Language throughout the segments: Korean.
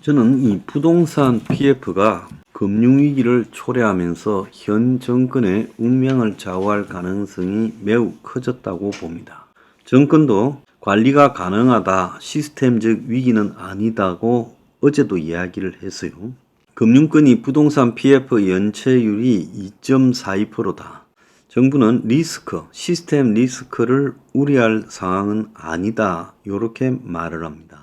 저는 이 부동산 PF가 금융위기를 초래하면서 현 정권의 운명을 좌우할 가능성이 매우 커졌다고 봅니다. 정권도 관리가 가능하다, 시스템적 위기는 아니다고 어제도 이야기를 했어요. 금융권이 부동산 PF 연체율이 2.42%다. 정부는 시스템 리스크를 우려할 상황은 아니다. 이렇게 말을 합니다.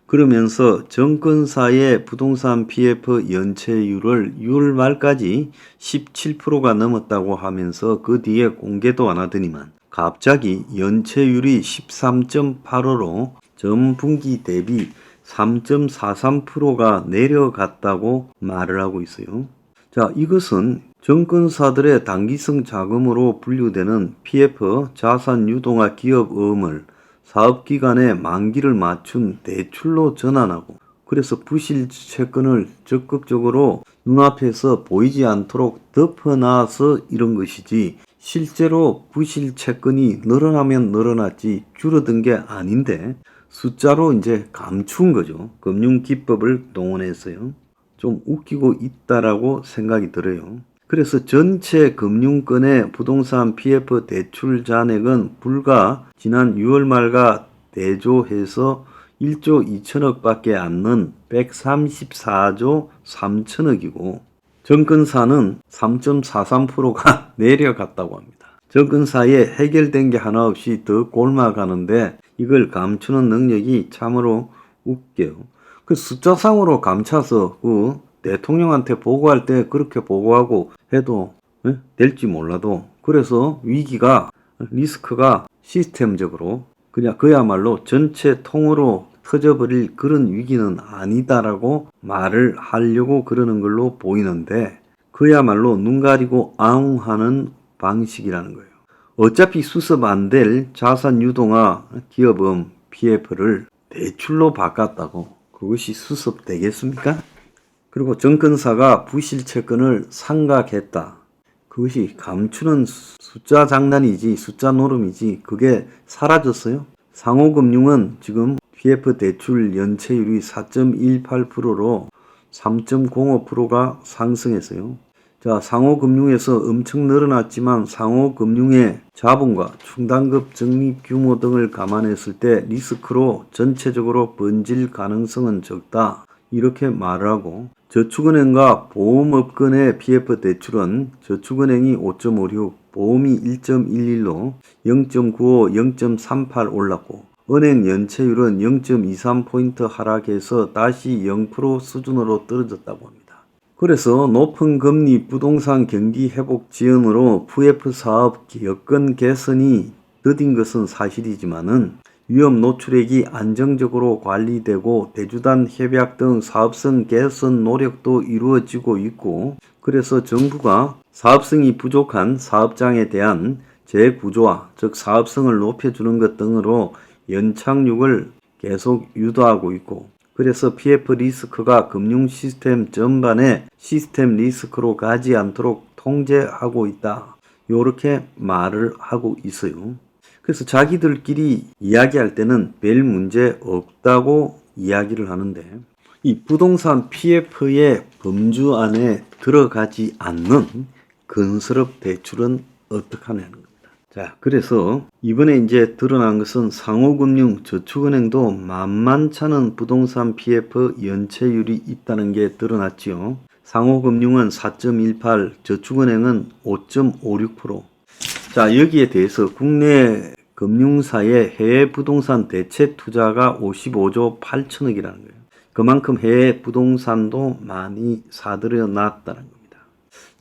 그러면서 정권사의 부동산 PF 연체율을 6월 말까지 17%가 넘었다고 하면서 그 뒤에 공개도 안 하더니만 갑자기 연체율이 13.85로 전 분기 대비 3.43%가 내려갔다고 말을 하고 있어요. 자, 이것은 정권사들의 단기성 자금으로 분류되는 PF 자산 유동화 기업 어음을 사업기간의 만기를 맞춘 대출로 전환하고, 그래서 부실 채권을 적극적으로 눈앞에서 보이지 않도록 덮어놔서 이런 것이지, 실제로 부실 채권이 늘어나면 늘어났지 줄어든 게 아닌데 숫자로 이제 감춘 거죠. 금융기법을 동원했어요. 좀 웃기고 있다라고 생각이 들어요. 그래서 전체 금융권의 부동산 PF 대출 잔액은 불과 지난 6월 말과 대조해서 1조 2천억 밖에 안 는 134조 3천억이고 정권사는 3.43%가 내려갔다고 합니다. 정권사에 해결된 게 하나 없이 더 곪아가는데 이걸 감추는 능력이 참으로 웃겨요. 그 숫자상으로 감춰서 대통령한테 보고할 때 그렇게 보고하고 해도 될지 몰라도, 그래서 위기가 리스크가 시스템적으로 그냥 그야말로 전체 통으로 터져버릴 그런 위기는 아니다라고 말을 하려고 그러는 걸로 보이는데, 그야말로 눈 가리고 아웅하는 방식이라는 거예요. 어차피 수습 안 될 자산 유동화 기업은 PF를 대출로 바꿨다고 그것이 수습되겠습니까? 그리고 정권사가 부실 채권을 상각했다. 그것이 감추는 숫자 장난이지, 숫자 노름이지, 그게 사라졌어요. 상호금융은 지금 PF 대출 연체율이 4.18%로 3.05%가 상승했어요. 자, 상호금융에서 엄청 늘어났지만 상호금융의 자본과 충당급 적립 규모 등을 감안했을 때 리스크로 전체적으로 번질 가능성은 적다. 이렇게 말을 하고, 저축은행과 보험업권의 PF 대출은 저축은행이 5.56, 보험이 1.11로 0.95, 0.38 올랐고, 은행 연체율은 0.23포인트 하락해서 다시 0% 수준으로 떨어졌다고 합니다. 그래서 높은 금리 부동산 경기 회복 지연으로 PF 사업 여건 개선이 더딘 것은 사실이지만은 위험 노출액이 안정적으로 관리되고 대주단 협약 등 사업성 개선 노력도 이루어지고 있고, 그래서 정부가 사업성이 부족한 사업장에 대한 재구조화, 즉 사업성을 높여주는 것 등으로 연착륙을 계속 유도하고 있고, 그래서 PF 리스크가 금융 시스템 전반에 시스템 리스크로 가지 않도록 통제하고 있다. 이렇게 말을 하고 있어요. 그래서 자기들끼리 이야기할 때는 별 문제 없다고 이야기를 하는데, 이 부동산 PF의 범주 안에 들어가지 않는 건설업 대출은 어떻게 하냐는 겁니다. 자, 그래서 이번에 이제 드러난 것은 상호금융, 저축은행도 만만찮은 부동산 PF 연체율이 있다는 게 드러났지요. 상호금융은 4.18, 저축은행은 5.56%. 자, 여기에 대해서 국내 금융사의 해외 부동산 대체 투자가 55조 8천억이라는 거예요. 그만큼 해외 부동산도 많이 사들여 놨다는 겁니다.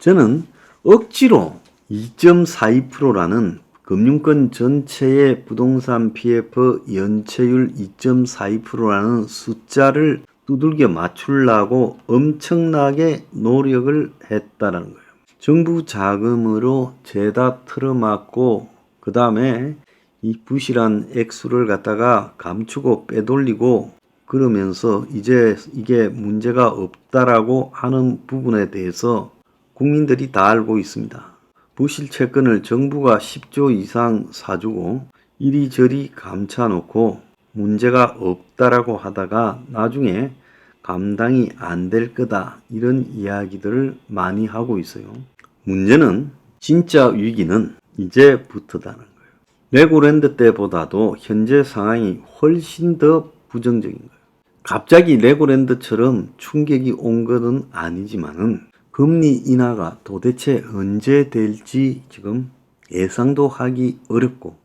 저는 억지로 2.42%라는 금융권 전체의 부동산 PF 연체율 2.42%라는 숫자를 두들겨 맞추려고 엄청나게 노력을 했다는 거예요. 정부 자금으로 죄다 틀어막고 그 다음에 이 부실한 액수를 갖다가 감추고 빼돌리고 그러면서 이제 이게 문제가 없다라고 하는 부분에 대해서 국민들이 다 알고 있습니다. 부실 채권을 정부가 10조 이상 사주고 이리저리 감춰놓고 문제가 없다라고 하다가 나중에 감당이 안 될 거다, 이런 이야기들을 많이 하고 있어요. 문제는 진짜 위기는 이제부터다는 거예요. 레고랜드 때보다도 현재 상황이 훨씬 더 부정적인 거예요. 갑자기 레고랜드처럼 충격이 온 것은 아니지만은 금리 인하가 도대체 언제 될지 지금 예상도 하기 어렵고,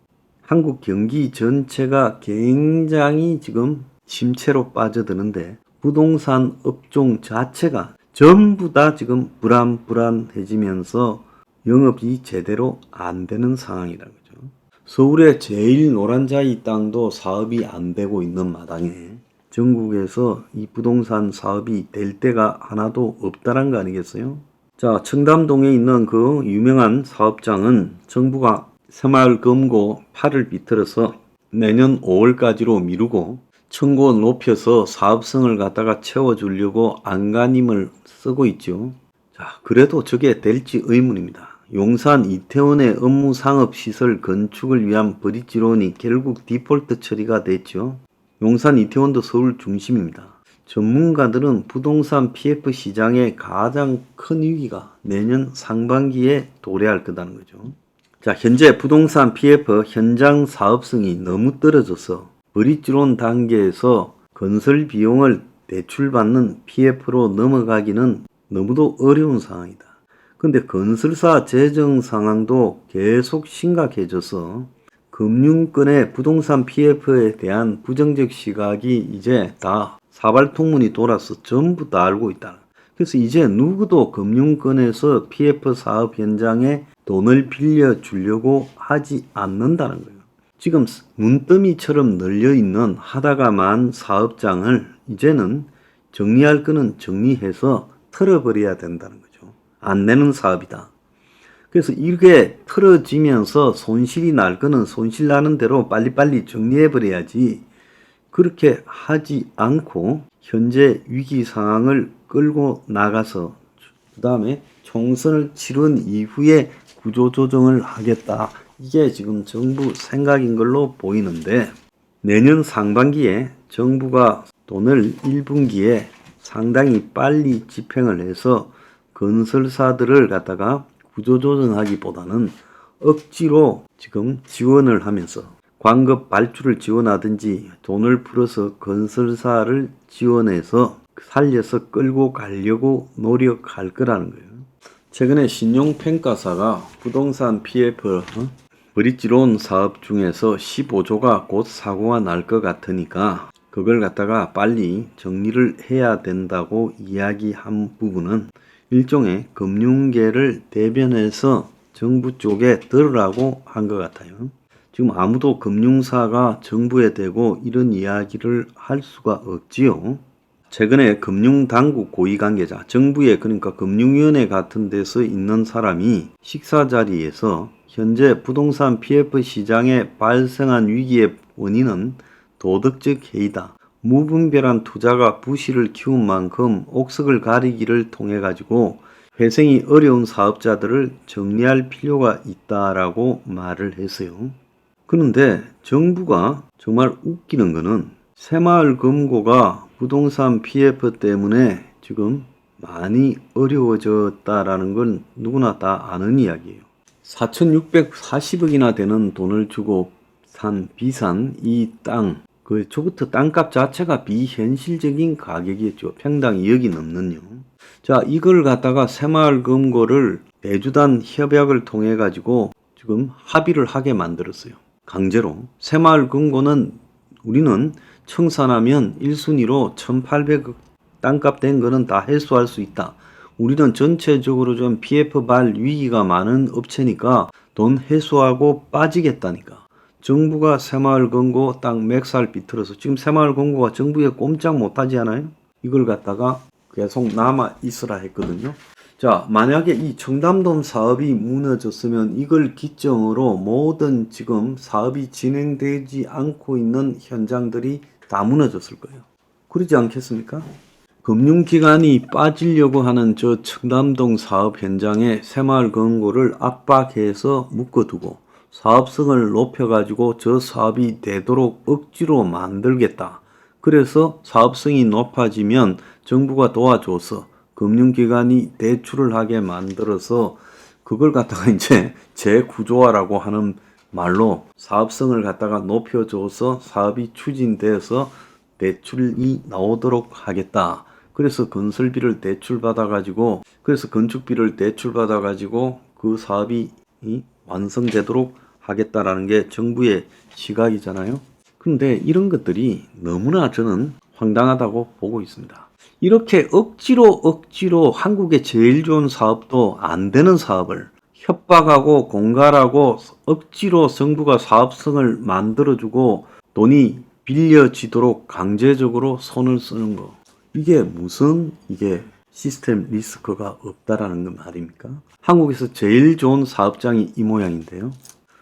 한국 경기 전체가 굉장히 지금 침체로 빠져드는데 부동산 업종 자체가 전부 다 지금 불안해지면서 영업이 제대로 안 되는 상황이라는 거죠. 서울의 제일 노란자이 땅도 사업이 안 되고 있는 마당에 전국에서 이 부동산 사업이 될 데가 하나도 없다는 거 아니겠어요? 자, 청담동에 있는 그 유명한 사업장은 정부가 새마을금고 팔을 비틀어서 내년 5월까지로 미루고 청구 높여서 사업성을 갖다가 채워주려고 안간힘을 쓰고 있죠. 자, 그래도 저게 될지 의문입니다. 용산 이태원의 업무상업시설 건축을 위한 브릿지론이 결국 디폴트 처리가 됐죠. 용산 이태원도 서울 중심입니다. 전문가들은 부동산 PF 시장의 가장 큰 위기가 내년 상반기에 도래할 거다는 거죠. 자, 현재 부동산 PF 현장 사업성이 너무 떨어져서 브릿지론 단계에서 건설 비용을 대출받는 PF로 넘어가기는 너무도 어려운 상황이다. 근데 건설사 재정 상황도 계속 심각해져서 금융권의 부동산 PF에 대한 부정적 시각이 이제 다 사발통문이 돌아서 전부 다 알고 있다. 그래서 이제 누구도 금융권에서 PF 사업 현장에 돈을 빌려주려고 하지 않는다는 거예요. 지금 눈더미처럼 널려있는 하다가만 사업장을 이제는 정리할 거는 정리해서 털어버려야 된다는 거죠. 안 내는 사업이다. 그래서 이게 털어지면서 손실이 날 거는 손실 나는 대로 빨리빨리 정리해버려야지, 그렇게 하지 않고 현재 위기 상황을 끌고 나가서 그 다음에 총선을 치른 이후에 구조조정을 하겠다, 이게 지금 정부 생각인 걸로 보이는데, 내년 상반기에 정부가 돈을 1분기에 상당히 빨리 집행을 해서 건설사들을 갖다가 구조조정하기보다는 억지로 지금 지원을 하면서 광급 발주를 지원하든지 돈을 풀어서 건설사를 지원해서 살려서 끌고 가려고 노력할 거라는 거예요. 최근에 신용평가사가 부동산 PF 브릿지론 사업 중에서 15조가 곧 사고가 날 것 같으니까 그걸 갖다가 빨리 정리를 해야 된다고 이야기한 부분은 일종의 금융계를 대변해서 정부 쪽에 들으라고 한 것 같아요. 지금 아무도 금융사가 정부에 대고 이런 이야기를 할 수가 없지요. 최근에 금융당국 고위관계자, 정부의 그러니까 금융위원회 같은 데서 있는 사람이 식사 자리에서 현재 부동산 PF 시장에 발생한 위기의 원인은 도덕적 해이다. 무분별한 투자가 부실을 키운 만큼 옥석을 가리기를 통해 가지고 회생이 어려운 사업자들을 정리할 필요가 있다라고 말을 했어요. 그런데 정부가 정말 웃기는 거는 새마을금고가 부동산 PF 때문에 지금 많이 어려워졌다라는 건 누구나 다 아는 이야기예요. 4,640억이나 되는 돈을 주고 산 비싼 이 땅, 초부터 땅값 자체가 비현실적인 가격이었죠. 평당 2억이 넘는요. 자, 이걸 갖다가 새마을금고를 대주단 협약을 통해 가지고 지금 합의를 하게 만들었어요. 강제로. 새마을금고는 우리는 청산하면 1순위로 1,800억 땅값 된 거는 다 해소할 수 있다. 우리는 전체적으로 좀 PF 발 위기가 많은 업체니까 돈 해소하고 빠지겠다니까. 정부가 새마을금고 땅 맥살 비틀어서 지금 새마을금고가 정부에 꼼짝 못하지 않아요? 이걸 갖다가 계속 남아 있으라 했거든요. 자, 만약에 이 청담동 사업이 무너졌으면 이걸 기점으로 모든 지금 사업이 진행되지 않고 있는 현장들이 다 무너졌을 거예요. 그러지 않겠습니까? 금융기관이 빠지려고 하는 저 청담동 사업 현장에 새마을금고를 압박해서 묶어두고 사업성을 높여가지고 저 사업이 되도록 억지로 만들겠다. 그래서 사업성이 높아지면 정부가 도와줘서 금융기관이 대출을 하게 만들어서 그걸 갖다가 이제 재구조화라고 하는 말로 사업성을 갖다가 높여줘서 사업이 추진돼서 대출이 나오도록 하겠다. 그래서 건설비를 대출받아가지고, 그래서 건축비를 대출받아가지고 그 사업이 완성되도록 하겠다라는 게 정부의 시각이잖아요. 그런데 이런 것들이 너무나 저는 황당하다고 보고 있습니다. 이렇게 억지로 한국의 제일 좋은 사업도 안 되는 사업을 협박하고 공갈하고 억지로 정부가 사업성을 만들어주고 돈이 빌려지도록 강제적으로 손을 쓰는 거. 이게 무슨 시스템 리스크가 없다라는 건 말입니까? 한국에서 제일 좋은 사업장이 이 모양인데요.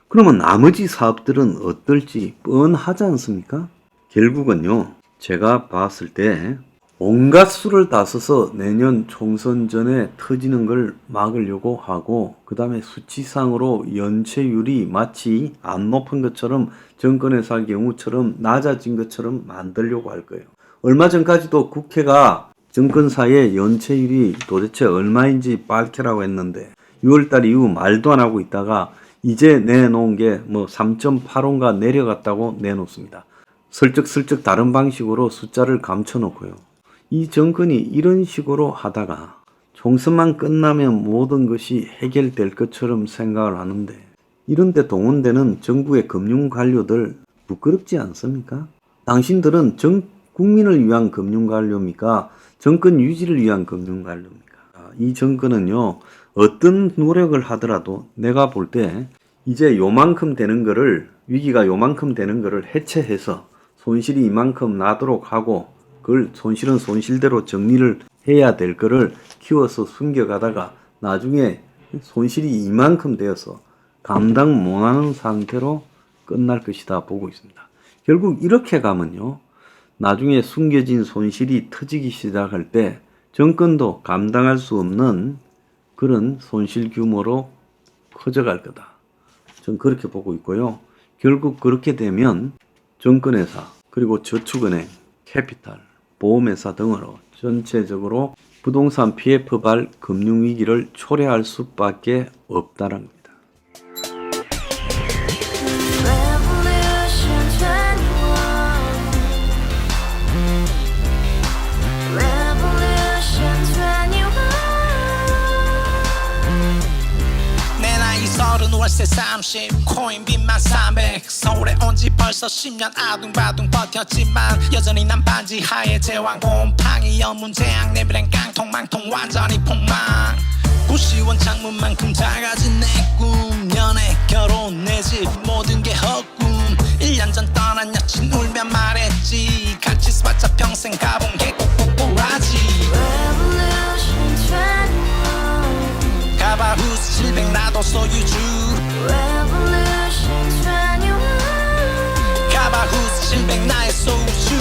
그러면 나머지 사업들은 어떨지 뻔하지 않습니까? 결국은요, 제가 봤을 때 온갖 수를 다 써서 내년 총선 전에 터지는 걸 막으려고 하고, 그 다음에 수치상으로 연체율이 마치 안 높은 것처럼 정권회사 경우처럼 낮아진 것처럼 만들려고 할 거예요. 얼마 전까지도 국회가 정권사의 연체율이 도대체 얼마인지 밝히라고 했는데 6월달 이후 말도 안 하고 있다가 이제 내놓은 게 3.85인가 내려갔다고 내놓습니다. 슬쩍슬쩍 다른 방식으로 숫자를 감춰놓고요. 이 정권이 이런 식으로 하다가 총선만 끝나면 모든 것이 해결될 것처럼 생각을 하는데, 이런데 동원되는 정부의 금융 관료들 부끄럽지 않습니까? 당신들은 국민을 위한 금융 관료입니까? 정권 유지를 위한 금융 관료입니까? 이 정권은요, 어떤 노력을 하더라도 내가 볼 때 이제 요만큼 되는 거를, 위기가 요만큼 되는 거를 해체해서 손실이 이만큼 나도록 하고, 그걸 손실은 손실대로 정리를 해야 될 거를 키워서 숨겨가다가 나중에 손실이 이만큼 되어서 감당 못하는 상태로 끝날 것이다 보고 있습니다. 결국 이렇게 가면요, 나중에 숨겨진 손실이 터지기 시작할 때 정권도 감당할 수 없는 그런 손실 규모로 커져갈 거다. 전 그렇게 보고 있고요. 결국 그렇게 되면 정권회사, 그리고 저축은행, 캐피탈, 보험회사 등으로 전체적으로 부동산 PF발 금융위기를 초래할 수밖에 없다는 겁니다. 월세 30 코인빚만 300 서울에 온지 벌써 10년 아둥바둥 버텼지만 여전히 난 반지 하에 제왕 곰팡이 연문제약 내비랭 깡통 망통 완전히 폭망 고시원 창문만큼 작아진 내 꿈 연애 결혼 내 집 모든 게 헛꿈 1년 전 떠난 여친 울며 말했지 같이 스파자 평생 가본 게 꼭꼭꼬라지 가바후스 700 나도 소유주 가바후스 700 나의 소주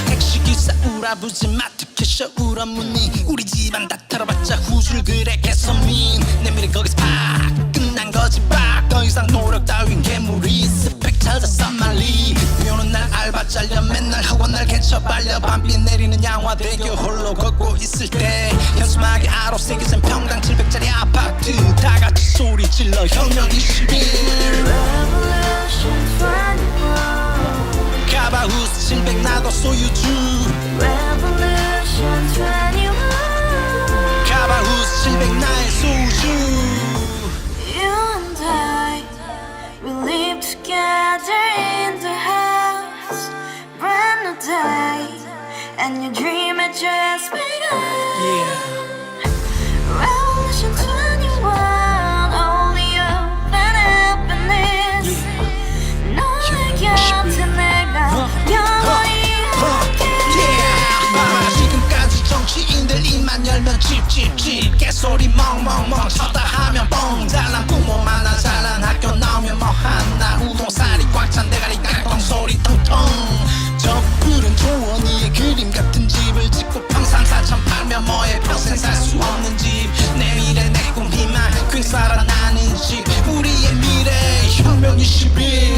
택시기사 우라부지 마트 캐셔 울어무니 우리 집안 다 털어봤자 후줄 그래 개선민 내미래 거기서 팍 끝난 거지 팍 더 이상 노력 따윈 괴물이 스펙 찾아서 말리 비오는 날 알바 잘려 맨날 학원 날 개쳐 발려 밤비 내리는 양화대교 홀로 걷고 있을 때 현수막에 아로 새겨진 평당 700짜리 아파트 다같이 소리 질러 혁명 21 가바후스 700 나도 소유주 가바후스 700 나의 소주 Together in the house, brand new day, and your dream had just begun. Revolution 21, only hope and happiness. 너의 곁에 내가 영원히 함께. 지금까지 정치인들 입만 열면 찝찝찝 개소리 멍멍멍 쳤다 하면 뻥 잘난 부모 만나 잘난 학교 나오면 뭐 하나 우동살이 꽉 찬 대가리 깡통 소리 텅텅 저 푸른 조원이의 그림 같은 집을 짓고 평상 4천 팔면 뭐해 평생 살 수 없는 집 내 미래 내 꿈 희망 꽤 살아나는 집 우리의 미래 혁명 21